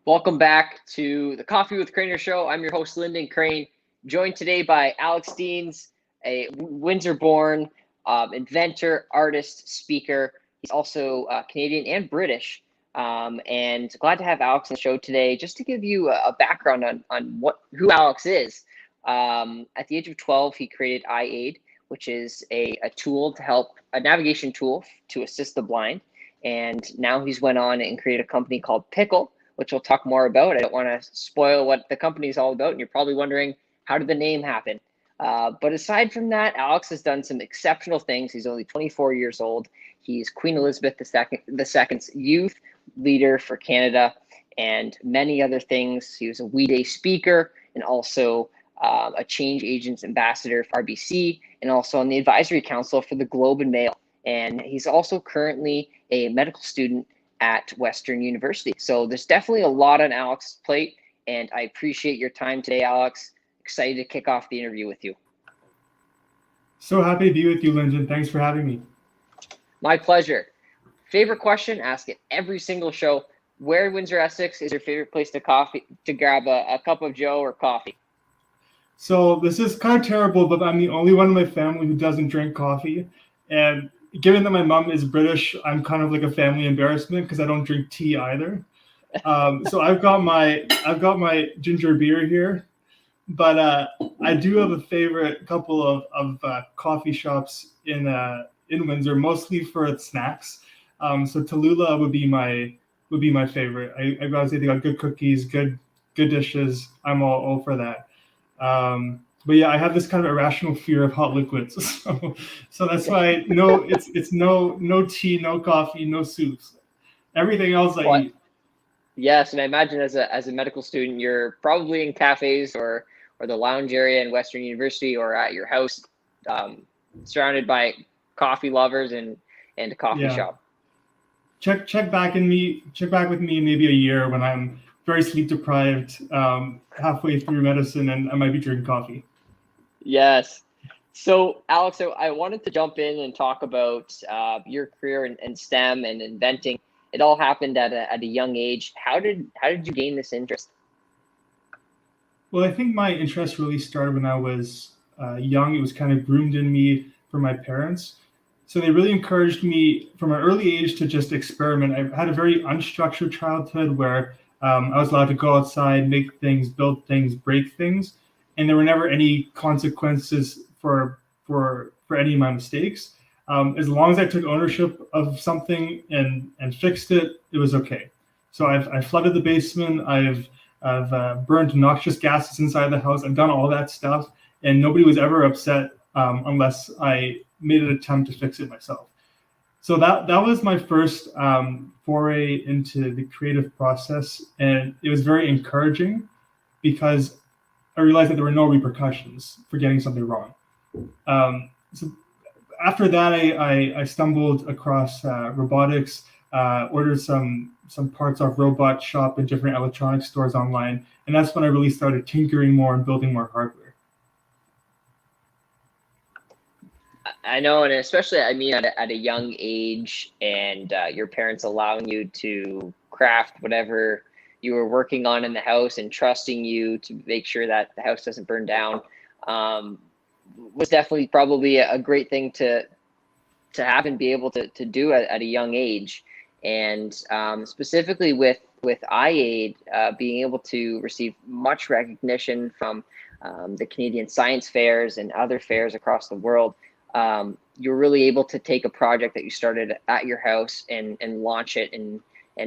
Welcome back to the Coffee with Craner show. I'm your host, Lyndon Crane, joined today by Alex Deans, a Windsor-born inventor, artist, speaker. He's also Canadian and British. And glad to have Alex on the show today, just to give you a background on who Alex is. At the age of 12, he created iAid, which is a tool to help, a navigation tool to assist the blind. And now he's went on and created a company called Pickle, which we'll talk more about. I don't want to spoil what the company is all about, and you're probably wondering, how did the name happen? But aside from that, Alex has done some exceptional things. He's only 24 years old. He's Queen Elizabeth II's youth leader for Canada and many other things. He was a We Day speaker and also a change agents ambassador for RBC, and also on the advisory council for the Globe and Mail. And he's also currently a medical student at Western University. So there's definitely a lot on Alex's plate, and I appreciate your time today, Alex. Excited to kick off the interview with you. So happy to be with you, Lyndon. Thanks for having me. My pleasure. Favorite question, ask it every single show. Where in Windsor, Essex is your favorite place to grab a cup of joe or coffee? So this is kind of terrible, but I'm the only one in my family who doesn't drink coffee. And given that my mom is British, I'm kind of like a family embarrassment because I don't drink tea either. So I've got my ginger beer here, but I do have a favorite couple of coffee shops in Windsor, mostly for snacks. So Tallulah would be my favorite. I gotta say they got good cookies, good dishes. I'm all for that. But yeah, I have this kind of irrational fear of hot liquids, so that's why it's no tea, no coffee, no soups. Everything else I eat. Yes, and I imagine as a medical student, you're probably in cafes or the lounge area in Western University or at your house, surrounded by coffee lovers and a coffee shop. Check back with me in maybe a year when I'm very sleep deprived, halfway through medicine, and I might be drinking coffee. Yes. So, Alex, I wanted to jump in and talk about your career in STEM and inventing. It all happened at a young age. How did you gain this interest? Well, I think my interest really started when I was young. It was kind of groomed in me from my parents. So they really encouraged me from an early age to just experiment. I had a very unstructured childhood where I was allowed to go outside, make things, build things, break things. And there were never any consequences for any of my mistakes. As long as I took ownership of something and fixed it, it was okay. So I've flooded the basement. I've burned noxious gases inside the house. I've done all that stuff, and nobody was ever upset unless I made an attempt to fix it myself. So that was my first foray into the creative process, and it was very encouraging because I realized that there were no repercussions for getting something wrong. So after that, I stumbled across robotics, ordered some parts off Robot Shop and different electronic stores online, and that's when I really started tinkering more and building more hardware. I know, and especially, I mean, at a young age, and your parents allowing you to craft whatever you were working on in the house and trusting you to make sure that the house doesn't burn down, was definitely probably a great thing to have and be able to do at a young age. And specifically with iAid being able to receive much recognition from the Canadian science fairs and other fairs across the world, you're really able to take a project that you started at your house and launch it and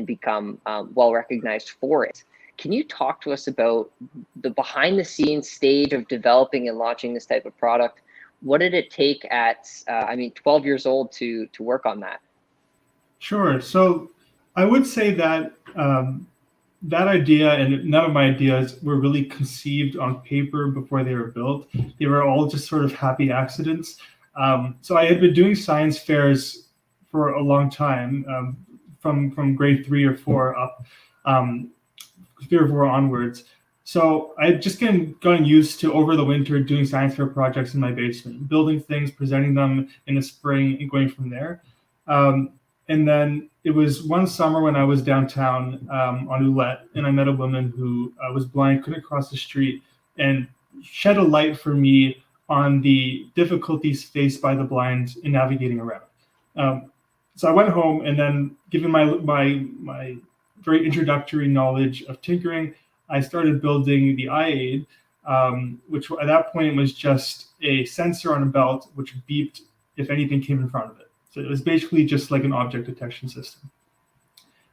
become well recognized for it. Can you talk to us about the behind the scenes stage of developing and launching this type of product? What did it take at 12 years old to work on that? Sure. So I would say that that idea and none of my ideas were really conceived on paper before they were built. They were all just sort of happy accidents. So I had been doing science fairs for a long time, from grade 3 or 4 up, 3 or 4 onwards. So I had just gotten used to over the winter doing science fair projects in my basement, building things, presenting them in the spring, and going from there. And then it was one summer when I was downtown on Ouellette, and I met a woman who was blind, couldn't cross the street, and shed a light for me on the difficulties faced by the blind in navigating around. So I went home, and then, given my very introductory knowledge of tinkering, I started building the iAid, which at that point was just a sensor on a belt which beeped if anything came in front of it. So it was basically just like an object detection system.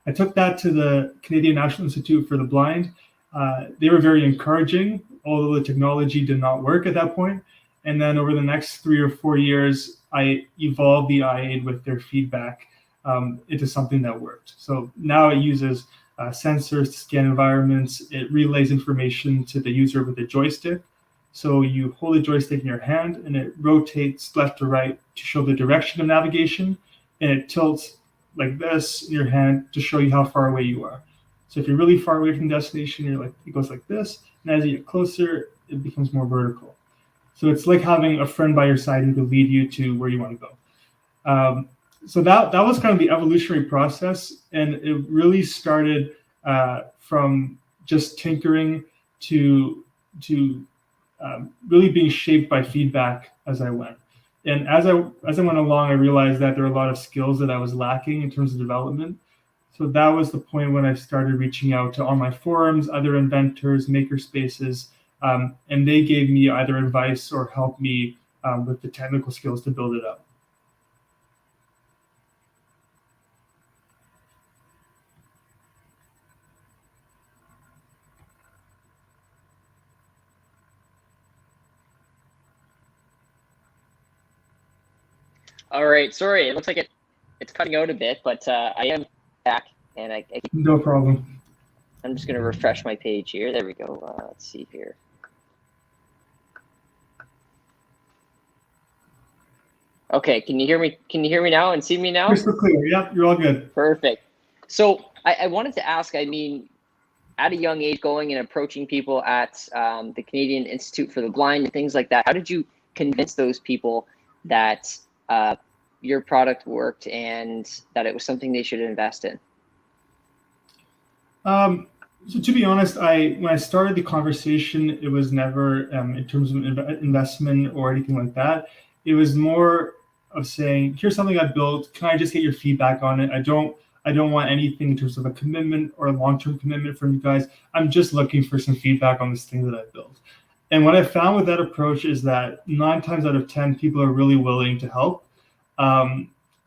I took that to the Canadian National Institute for the Blind. They were very encouraging, although the technology did not work at that point. And then over the next 3 or 4 years, I evolved the iAid with their feedback into something that worked. So now it uses sensors to scan environments. It relays information to the user with a joystick. So you hold the joystick in your hand, and it rotates left to right to show the direction of navigation, and it tilts like this in your hand to show you how far away you are. So if you're really far away from the destination, it goes like this, and as you get closer, it becomes more vertical. So it's like having a friend by your side who can lead you to where you want to go. So that was kind of the evolutionary process, and it really started from just tinkering to really being shaped by feedback as I went. And as I went along, I realized that there were a lot of skills that I was lacking in terms of development. So that was the point when I started reaching out to online forums, other inventors, maker spaces, and they gave me either advice or helped me with the technical skills to build it up. All right, sorry, it looks like it's cutting out a bit, but I am back, and I no problem. I'm just going to refresh my page here. There we go. Let's see here. Okay, can you hear me? Can you hear me now and see me now? Crystal clear. Yep, you're all good. Perfect. So I wanted to ask, I mean, at a young age, going and approaching people at the Canadian Institute for the Blind and things like that, how did you convince those people that your product worked and that it was something they should invest in? So to be honest, when I started the conversation, it was never in terms of investment or anything like that. It was more of saying, here's something I built. Can I just get your feedback on it? I don't want anything in terms of a commitment or a long-term commitment from you guys. I'm just looking for some feedback on this thing that I built. And what I found with that approach is that 9 times out of 10, people are really willing to help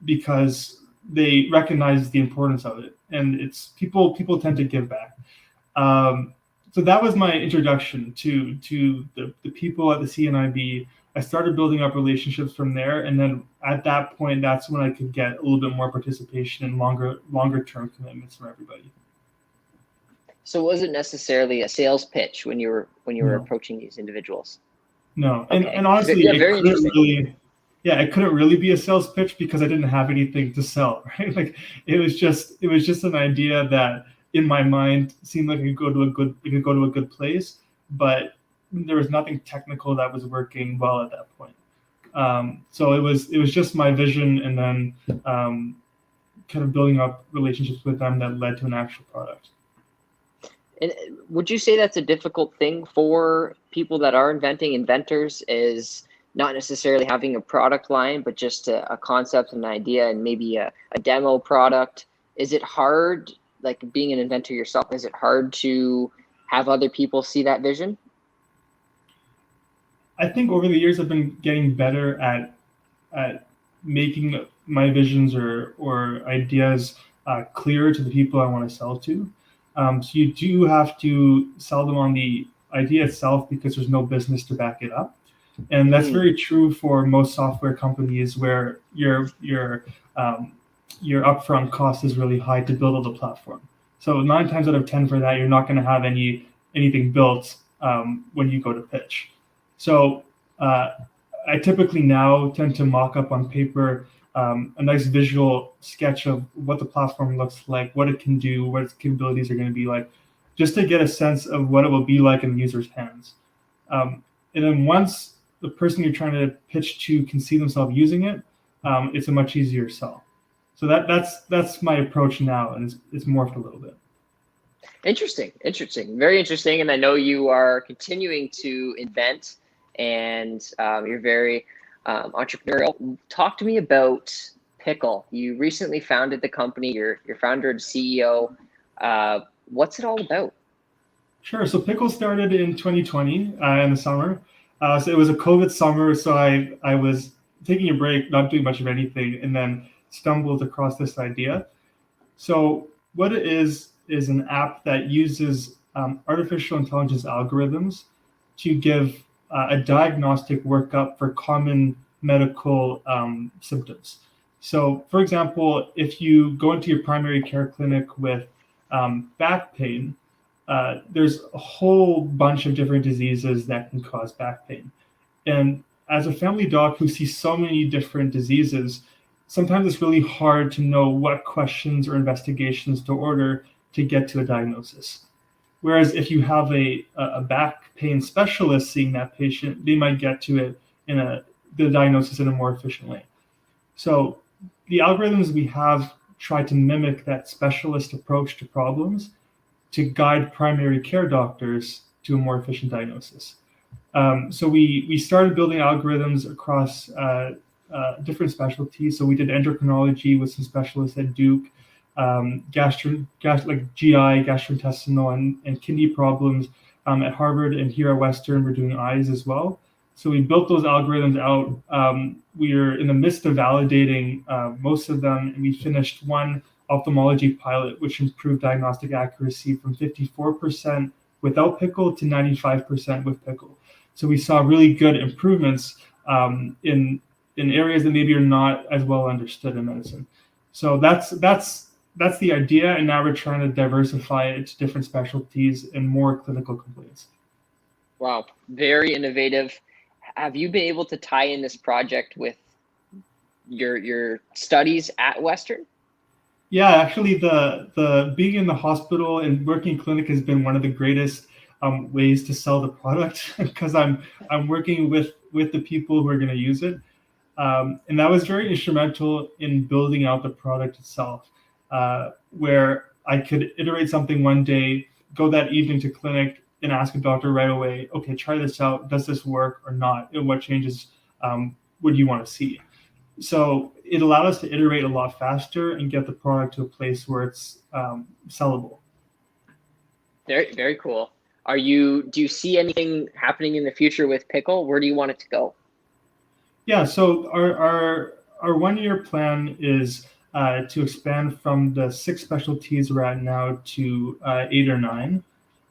because they recognize the importance of it. And it's people tend to give back. So that was my introduction to the people at the CNIB. I started building up relationships from there, and then at that point, that's when I could get a little bit more participation and longer term commitments from everybody. So was it necessarily a sales pitch when you were approaching these individuals? No, okay. and honestly, yeah, it couldn't really be a sales pitch because I didn't have anything to sell, right? Like it was just an idea that in my mind seemed like it could go to a good place, but there was nothing technical that was working well at that point. So it was just my vision, and then kind of building up relationships with them that led to an actual product. And would you say that's a difficult thing for people that are inventors, is not necessarily having a product line, but just a concept, an idea, and maybe a demo product? Is it hard, like being an inventor yourself, is it hard to have other people see that vision? I think over the years I've been getting better at making my visions or ideas clearer to the people I want to sell to. So you do have to sell them on the idea itself because there's no business to back it up. And that's very true for most software companies where your upfront cost is really high to build the platform. So 9 times out of 10 for that, you're not going to have anything built when you go to pitch. So I typically now tend to mock up on paper a nice visual sketch of what the platform looks like, what it can do, what its capabilities are going to be like, just to get a sense of what it will be like in the user's hands. And then once the person you're trying to pitch to can see themselves using it, it's a much easier sell. So that's my approach now, and it's morphed a little bit. Interesting, very interesting. And I know you are continuing to invent, and you're very entrepreneurial. Talk to me about Pickle. You recently founded the company. You're founder and CEO. What's it all about? Sure. So Pickle started in 2020 in the summer. So it was a COVID summer. So I was taking a break, not doing much of anything, and then stumbled across this idea. So what it is an app that uses artificial intelligence algorithms to give a diagnostic workup for common medical symptoms. So, for example, if you go into your primary care clinic with back pain, there's a whole bunch of different diseases that can cause back pain. And as a family doc who sees so many different diseases, sometimes it's really hard to know what questions or investigations to order to get to a diagnosis. Whereas if you have a back pain specialist seeing that patient, they might get to it the diagnosis in a more efficient way. So the algorithms we have try to mimic that specialist approach to problems to guide primary care doctors to a more efficient diagnosis. So we started building algorithms across different specialties. So we did endocrinology with some specialists at Duke, like GI, gastrointestinal, and kidney problems at Harvard, and here at Western, we're doing eyes as well. So we built those algorithms out. We are in the midst of validating most of them, and we finished one ophthalmology pilot, which improved diagnostic accuracy from 54% without Pickle to 95% with Pickle. So we saw really good improvements in areas that maybe are not as well understood in medicine. So that's the idea, and now we're trying to diversify it to different specialties and more clinical complaints. Wow, very innovative. Have you been able to tie in this project with your studies at Western? Yeah, actually, the being in the hospital and working clinic has been one of the greatest ways to sell the product because I'm working with the people who are going to use it, and that was very instrumental in building out the product itself, where I could iterate something one day, go that evening to clinic, and ask a doctor right away, okay, try this out. Does this work or not? And what changes would you want to see? So it allowed us to iterate a lot faster and get the product to a place where it's sellable. Very, very cool. Do you see anything happening in the future with Pickle? Where do you want it to go? Yeah, so our 1-year plan is to expand from the 6 specialties we're at now to 8 or 9.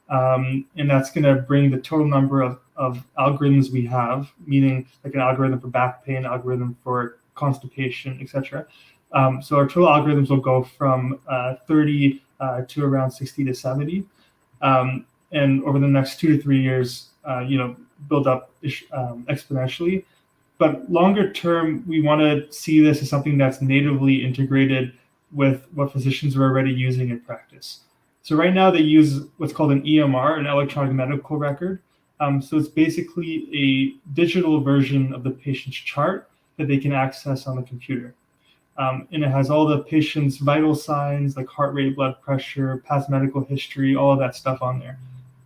And that's going to bring the total number of algorithms we have, meaning like an algorithm for back pain, algorithm for constipation, etc. So our total algorithms will go from 30 to around 60 to 70. And over the next 2 to 3 years, build up exponentially. But longer term, we want to see this as something that's natively integrated with what physicians are already using in practice. So right now they use what's called an EMR, an electronic medical record. So it's basically a digital version of the patient's chart that they can access on the computer. And it has all the patient's vital signs like heart rate, blood pressure, past medical history, all of that stuff on there.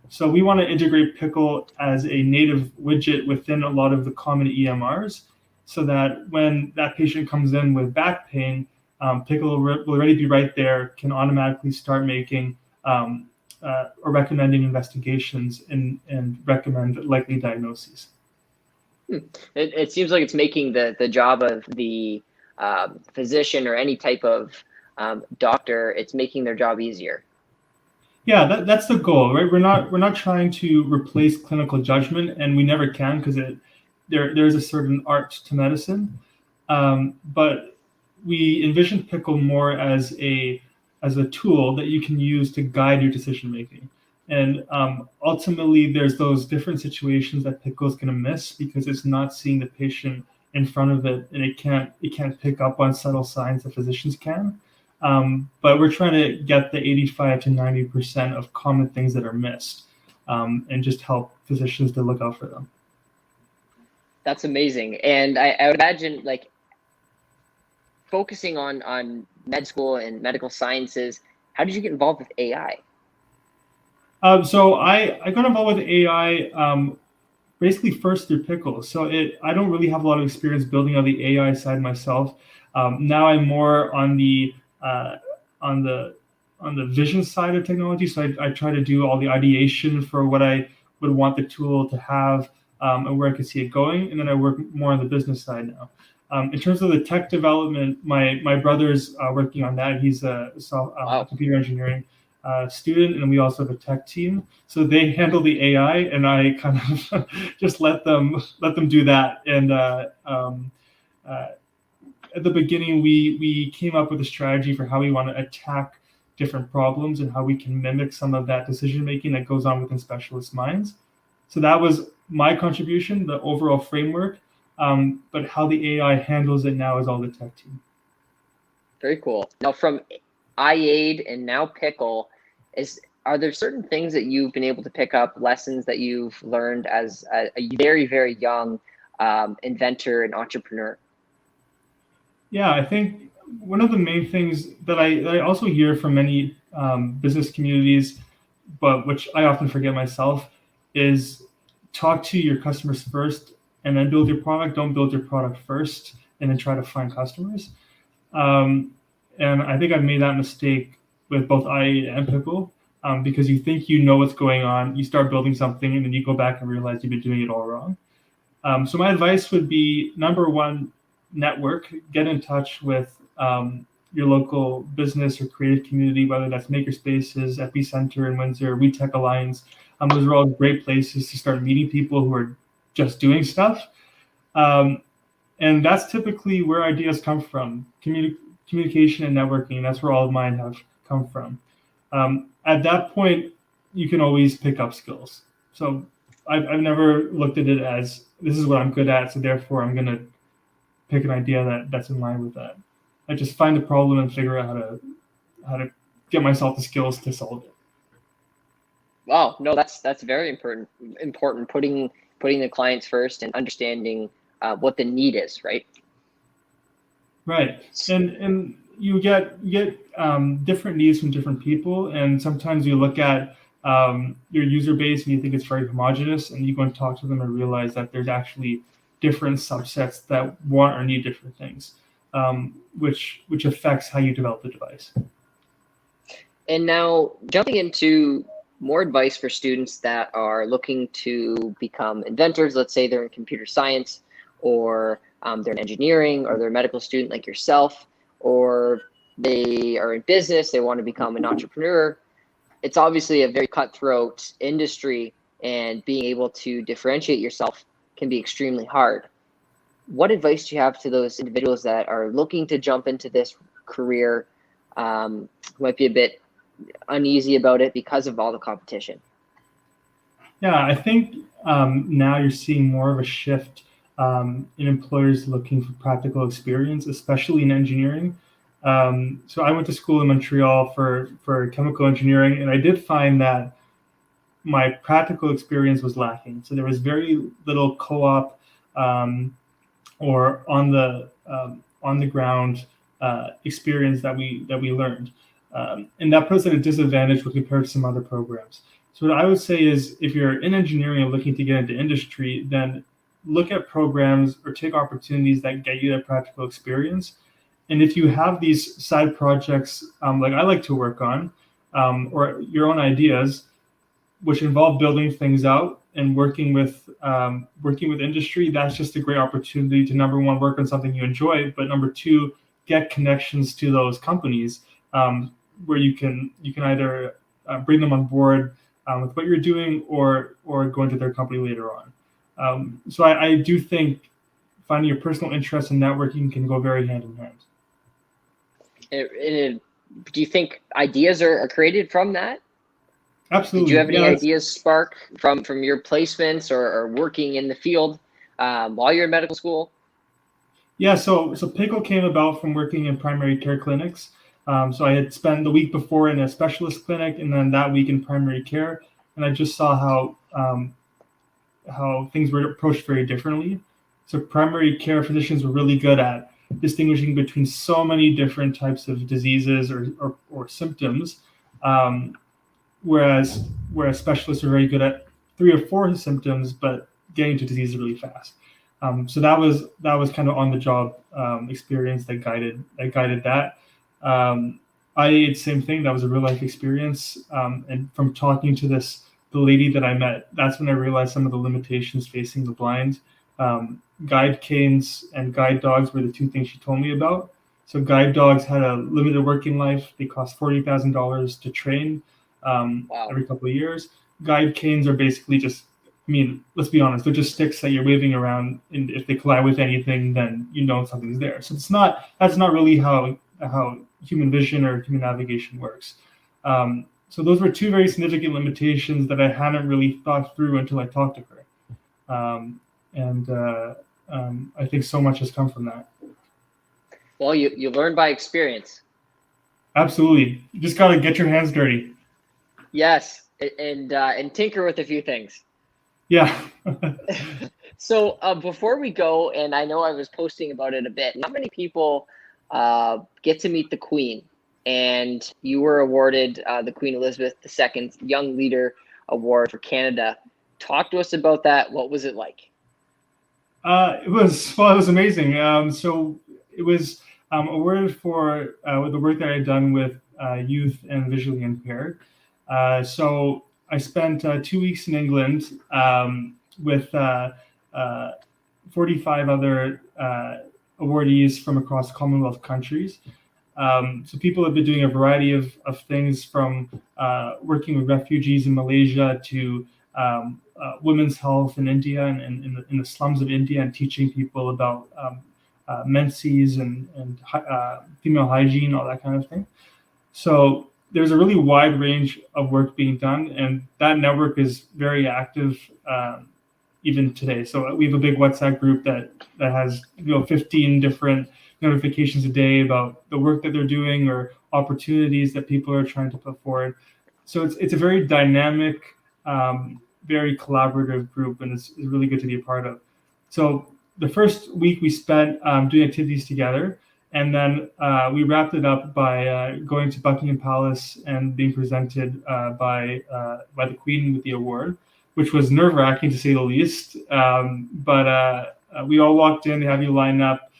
So we want to integrate Pickle as a native widget within a lot of the common EMRs so that when that patient comes in with back pain, Pickle will already be right there, can automatically start making or recommending investigations and recommend likely diagnoses. It seems like it's making the job of the physician or any type of doctor, it's making their job easier. Yeah, that's the goal, right? We're not trying to replace clinical judgment, and we never can because there's a certain art to medicine. But we envision Pickle more as a tool that you can use to guide your decision making. And ultimately, there's those different situations that Pickle is going to miss because it's not seeing the patient in front of it, and it can't pick up on subtle signs that physicians can. But we're trying to get the 85 to 90% of common things that are missed, and just help physicians to look out for them. That's amazing. And I would imagine, like, focusing on med school and medical sciences, how did you get involved with AI? So I got involved with AI basically first through Pickle. So I don't really have a lot of experience building on the AI side myself. Now I'm more on the on the vision side of technology. So I try to do all the ideation for what I would want the tool to have and where I could see it going. And then I work more on the business side now. In terms of the tech development, my brother's working on that. He's a computer engineering student, and we also have a tech team. So they handle the AI, and I kind of just let them do that. And at the beginning, we came up with a strategy for how we want to attack different problems and how we can mimic some of that decision making that goes on within specialist minds. So that was my contribution, the overall framework. But how the AI handles it now is all the tech team. Very cool. Now, from iAid and now Pickle, are there certain things that you've been able to pick up, lessons that you've learned as a very, very young inventor and entrepreneur? Yeah, I think one of the main things that I also hear from many business communities, but which I often forget myself, is talk to your customers first and then build your product. Don't build your product first and then try to find customers. And I think I've made that mistake with both iAid and Pickle because you think you know what's going on. You start building something and then you go back and realize you've been doing it all wrong. So my advice would be, number one, network. Get in touch with your local business or creative community, whether that's Makerspaces, Epicenter in Windsor, We Tech Alliance. Those are all great places to start meeting people who are just doing stuff. And that's typically where ideas come from, communication and networking. That's where all of mine have come from. At that point, you can always pick up skills. So I've never looked at it as this is what I'm good at, so therefore I'm going to pick an idea that's in line with that. I just find the problem and figure out how to get myself the skills to solve it. Wow, no, that's very important. Putting the clients first and understanding what the need is, right? Right, and you get different needs from different people, and sometimes you look at your user base and you think it's very homogenous, and you go and talk to them and realize that there's actually different subsets that want or need different things, which affects how you develop the device. And now jumping into more advice for students that are looking to become inventors. Let's say they're in computer science, or they're in engineering, or they're a medical student like yourself, or they are in business, they want to become an entrepreneur. It's obviously a very cutthroat industry, and being able to differentiate yourself can be extremely hard. What advice do you have to those individuals that are looking to jump into this career, who might be a bit uneasy about it because of all the competition? Yeah, I think now you're seeing more of a shift in employers looking for practical experience, especially in engineering. So I went to school in Montreal for chemical engineering, and I did find that my practical experience was lacking. So there was very little co-op or on the ground experience that we learned. And that puts us at a disadvantage when compared to some other programs. So what I would say is, if you're in engineering and looking to get into industry, then look at programs or take opportunities that get you that practical experience. And if you have these side projects, like I like to work on, or your own ideas, which involve building things out and working with industry, that's just a great opportunity to, number one, work on something you enjoy, but number two, get connections to those companies, where you can either bring them on board with what you're doing, or go into their company later on. So I do think finding your personal interest in networking can go very hand in hand. Do you think ideas are created from that? Absolutely. Did you have any ideas spark from your placements or working in the field while you're in medical school? Yeah, so Pickle came about from working in primary care clinics. So I had spent the week before in a specialist clinic, and then that week in primary care, and I just saw how things were approached very differently. So primary care physicians were really good at distinguishing between so many different types of diseases or symptoms, whereas specialists are very good at 3 or 4 symptoms, but getting to disease really fast. So that was kind of on the job experience that guided that. iAid, same thing. That was a real life experience. And from talking to the lady that I met, that's when I realized some of the limitations facing the blind. Guide canes and guide dogs were the 2 things she told me about. So guide dogs had a limited working life. They cost $40,000 to train every couple of years. Guide canes are basically just, I mean, let's be honest, they're just sticks that you're waving around, and if they collide with anything, then you know something's there. So that's not really how human vision or human navigation works. So those were 2 very significant limitations that I hadn't really thought through until I talked to her. I think so much has come from that. Well, you learn by experience. Absolutely. You just got to get your hands dirty. Yes, and tinker with a few things. Yeah. So before we go, and I know I was posting about it a bit, not many people get to meet the Queen, and you were awarded the Queen Elizabeth II Young Leader Award for Canada. Talk to us about that. What was it like? It was amazing. So it was awarded for the work that I had done with youth and visually impaired. So I spent 2 weeks in England with 45 other awardees from across Commonwealth countries. So people have been doing a variety of things, from working with refugees in Malaysia to women's health in India and in the slums of India, and teaching people about menses and female hygiene, all that kind of thing. So there's a really wide range of work being done, and that network is very active even today. So we have a big WhatsApp group that has 15 different notifications a day about the work that they're doing or opportunities that people are trying to put forward. So it's a very dynamic, very collaborative group, and it's really good to be a part of. So the first week we spent doing activities together, and then we wrapped it up by going to Buckingham Palace and being presented by the Queen with the award, which was nerve-wracking to say the least. But we all walked in, they have you line up.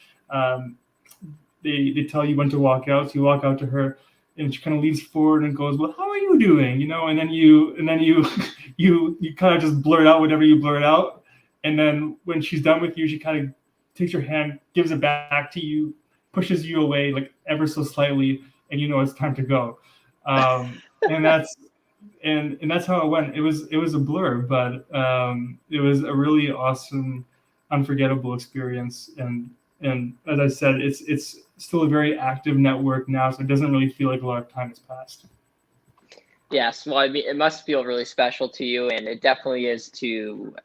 They tell you when to walk out. So you walk out to her, and she kind of leans forward and goes, "Well, how are you doing?" And then you you kind of just blurt out whatever you blurt out. And then when she's done with you, she kind of takes your hand, gives it back to you, pushes you away like ever so slightly, and it's time to go. And that's how it went. It was a blur, but it was a really awesome, unforgettable experience. And as I said, it's still a very active network now, so it doesn't really feel like a lot of time has passed. Yes, well, I mean, it must feel really special to you, and it definitely is to,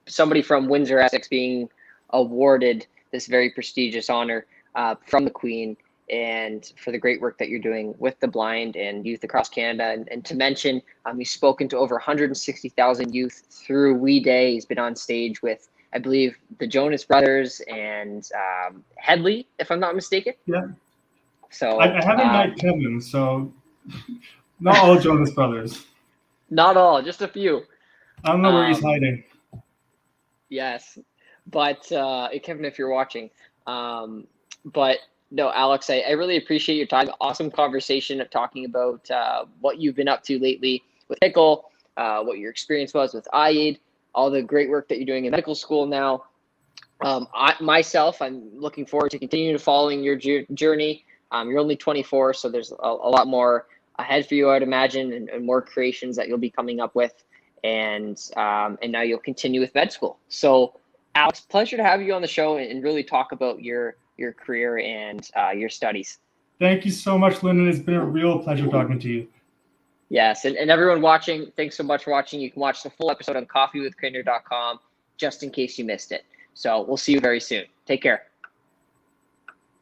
somebody from Windsor, Essex being awarded this very prestigious honor from the Queen, and for the great work that you're doing with the blind and youth across Canada. And to mention, you've spoken to over 160,000 youth through We Day. He's been on stage with, I believe, the Jonas Brothers and Headley, if I'm not mistaken. Yeah. So I haven't met Kevin, so not all Jonas Brothers. Not all, just a few. I don't know where he's hiding. Yes, but Kevin, if you're watching, but no, Alex, I really appreciate your time. Awesome conversation of talking about what you've been up to lately with Pickle, what your experience was with iAid, all the great work that you're doing in medical school now. I'm looking forward to continuing to following your journey. You're only 24, so there's a lot more ahead for you, I'd imagine, and more creations that you'll be coming up with. And now you'll continue with med school. So, Alex, pleasure to have you on the show and really talk about your career and your studies. Thank you so much, Lyndon. It's been a real pleasure talking to you. Yes, and everyone watching, thanks so much for watching. You can watch the full episode on coffeewithcrainer.com just in case you missed it. So we'll see you very soon. Take care.